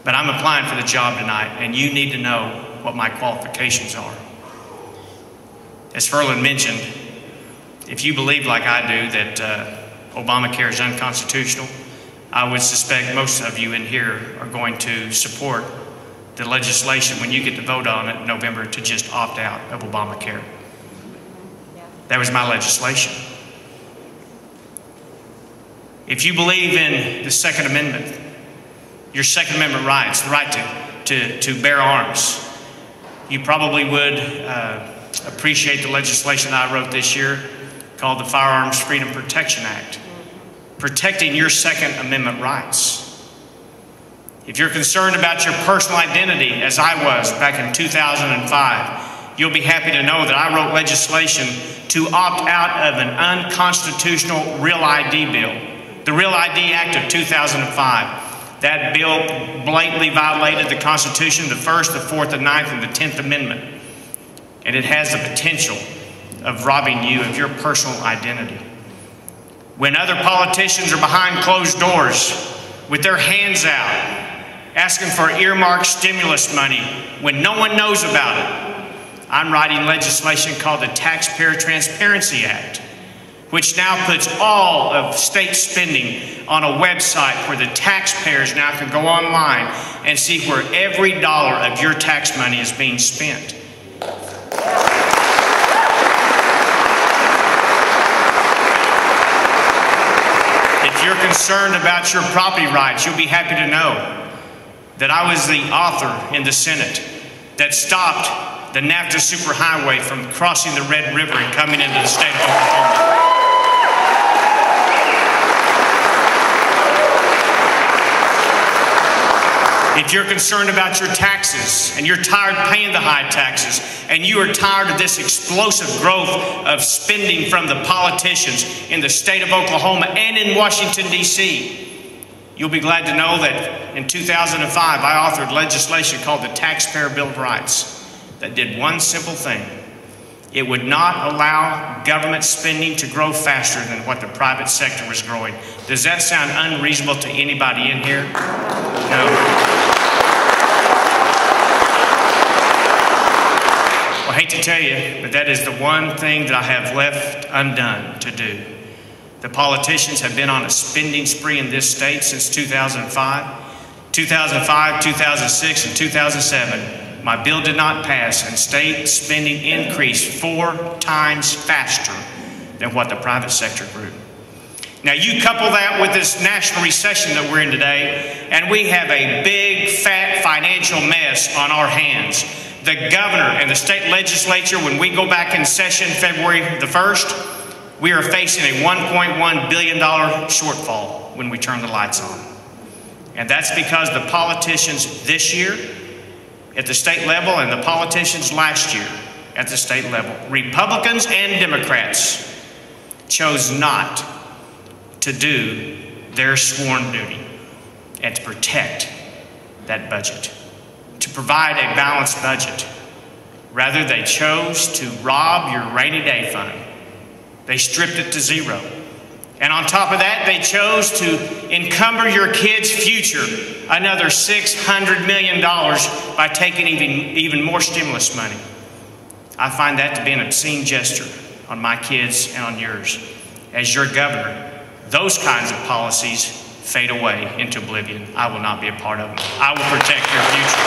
But I'm applying for the job tonight, and you need to know what my qualifications are. As Ferland mentioned, if you believe like I do that Obamacare is unconstitutional, I would suspect most of you in here are going to support the legislation when you get to vote on it in November to just opt out of Obamacare. That was my legislation. If you believe in the Second Amendment, your Second Amendment rights, the right to bear arms, you probably would appreciate the legislation I wrote this year called the Firearms Freedom Protection Act, protecting your Second Amendment rights. If you're concerned about your personal identity, as I was back in 2005, you'll be happy to know that I wrote legislation to opt out of an unconstitutional Real ID bill, the Real ID Act of 2005. That bill blatantly violated the Constitution, the First, the Fourth, the Ninth, and the 10th Amendment. And it has the potential of robbing you of your personal identity. When other politicians are behind closed doors with their hands out, asking for earmarked stimulus money when no one knows about it, I'm writing legislation called the Taxpayer Transparency Act, which now puts all of state spending on a website where the taxpayers now can go online and see where every dollar of your tax money is being spent. If you're concerned about your property rights, you'll be happy to know that I was the author in the Senate that stopped the NAFTA superhighway from crossing the Red River and coming into the state of Oklahoma. If you're concerned about your taxes and you're tired of paying the high taxes and you are tired of this explosive growth of spending from the politicians in the state of Oklahoma and in Washington, D.C., you'll be glad to know that in 2005 I authored legislation called the Taxpayer Bill of Rights that did one simple thing. It would not allow government spending to grow faster than what the private sector was growing. Does that sound unreasonable to anybody in here? No. Well, I hate to tell you, but that is the one thing that I have left undone to do. The politicians have been on a spending spree in this state since 2005. 2005, 2006, and 2007. My bill did not pass, and state spending increased 4 times faster than what the private sector grew. Now you couple that with this national recession that we're in today, and we have a big, fat financial mess on our hands. The governor and the state legislature, when we go back in session February the 1st, we are facing a $1.1 billion shortfall when we turn the lights on. And that's because the politicians this year at the state level and the politicians last year at the state level, Republicans and Democrats, chose not to do their sworn duty and to protect that budget, to provide a balanced budget. Rather, they chose to rob your rainy day fund. They stripped it to zero. And on top of that, they chose to encumber your kids' future another $600 million by taking even more stimulus money. I find that to be an obscene gesture on my kids and on yours. As your governor, those kinds of policies fade away into oblivion. I will not be a part of them. I will protect your future.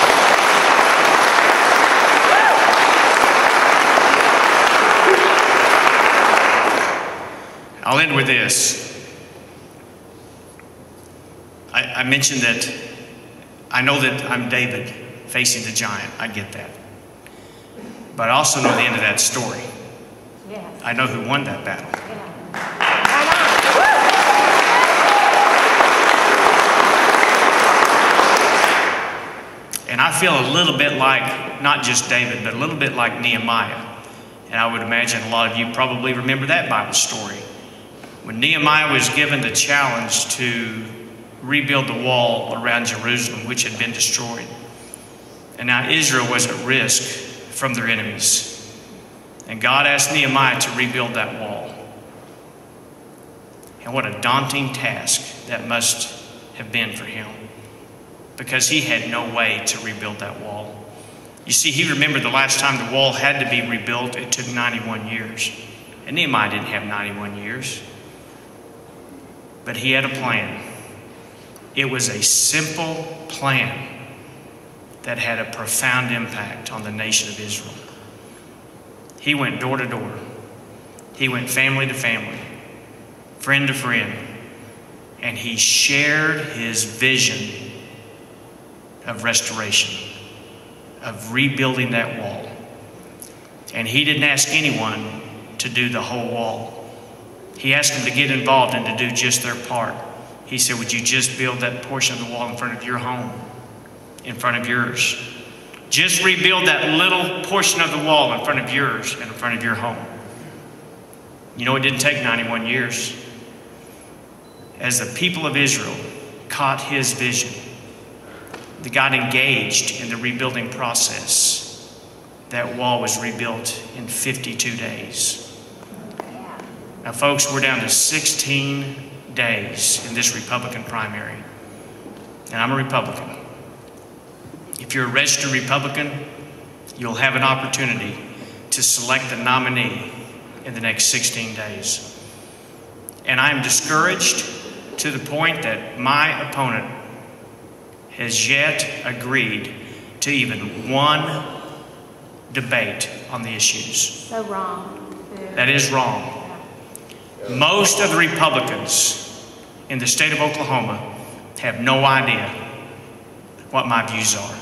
I'll end with this. I mentioned that I know that I'm David facing the giant. I get that. But I also know the end of that story. Yes. I know who won that battle. Yeah. And I feel a little bit like, not just David, but a little bit like Nehemiah. And I would imagine a lot of you probably remember that Bible story. When Nehemiah was given the challenge to rebuild the wall around Jerusalem, which had been destroyed. And now Israel was at risk from their enemies. And God asked Nehemiah to rebuild that wall. And what a daunting task that must have been for him. because he had no way to rebuild that wall. You see, he remembered the last time the wall had to be rebuilt, it took 91 years. And Nehemiah didn't have 91 years. But he had a plan. It was a simple plan that had a profound impact on the nation of Israel. He went door to door. He went family to family, friend to friend, and he shared his vision of restoration, of rebuilding that wall. And he didn't ask anyone to do the whole wall. He asked them to get involved and to do just their part. He said, would you just build that portion of the wall in front of your home, in front of yours? Just rebuild that little portion of the wall in front of yours and in front of your home. You know, it didn't take 91 years. As the people of Israel caught his vision, they got engaged in the rebuilding process. That wall was rebuilt in 52 days. Now, folks, we're down to 16 days in this Republican primary. And I'm a Republican. If you're a registered Republican, you'll have an opportunity to select a nominee in the next 16 days. And I'm discouraged to the point that my opponent has yet agreed to even one debate on the issues. So wrong. That is wrong. Most of the Republicans in the state of Oklahoma have no idea what my views are.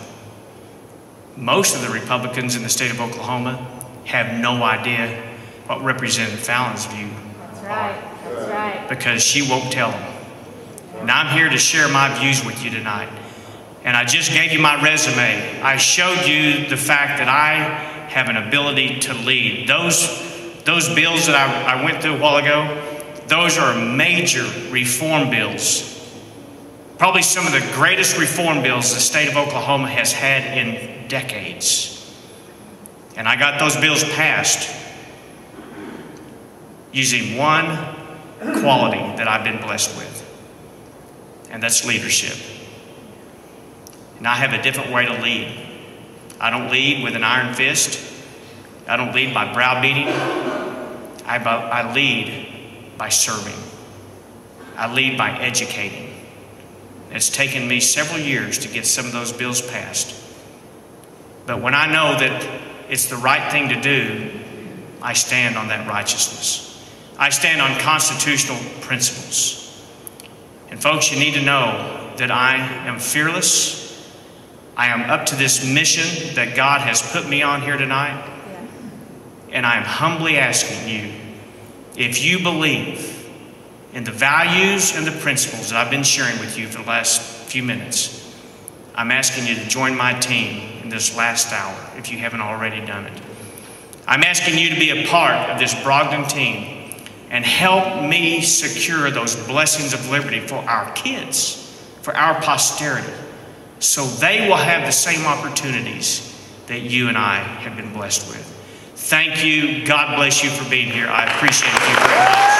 Most of the Republicans in the state of Oklahoma have no idea what Representative Fallon's view That's right. That's right. because she won't tell them. And I'm here to share my views with you tonight. And I just gave you my resume. I showed you the fact that I have an ability to lead. Those bills that I went through a while ago, those are major reform bills. Probably some of the greatest reform bills the state of Oklahoma has had in decades. And I got those bills passed using one quality that I've been blessed with, and that's leadership. And I have a different way to lead. I don't lead with an iron fist. I don't lead by browbeating. I lead by serving. I lead by educating. It's taken me several years to get some of those bills passed. But when I know that it's the right thing to do, I stand on that righteousness. I stand on constitutional principles. And folks, you need to know that I am fearless. I am up to this mission that God has put me on here tonight. And I am humbly asking you, if you believe in the values and the principles that I've been sharing with you for the last few minutes, I'm asking you to join my team in this last hour, if you haven't already done it. I'm asking you to be a part of this Brogdon team and help me secure those blessings of liberty for our kids, for our posterity, so they will have the same opportunities that you and I have been blessed with. Thank you. God bless you for being here. I appreciate you very much.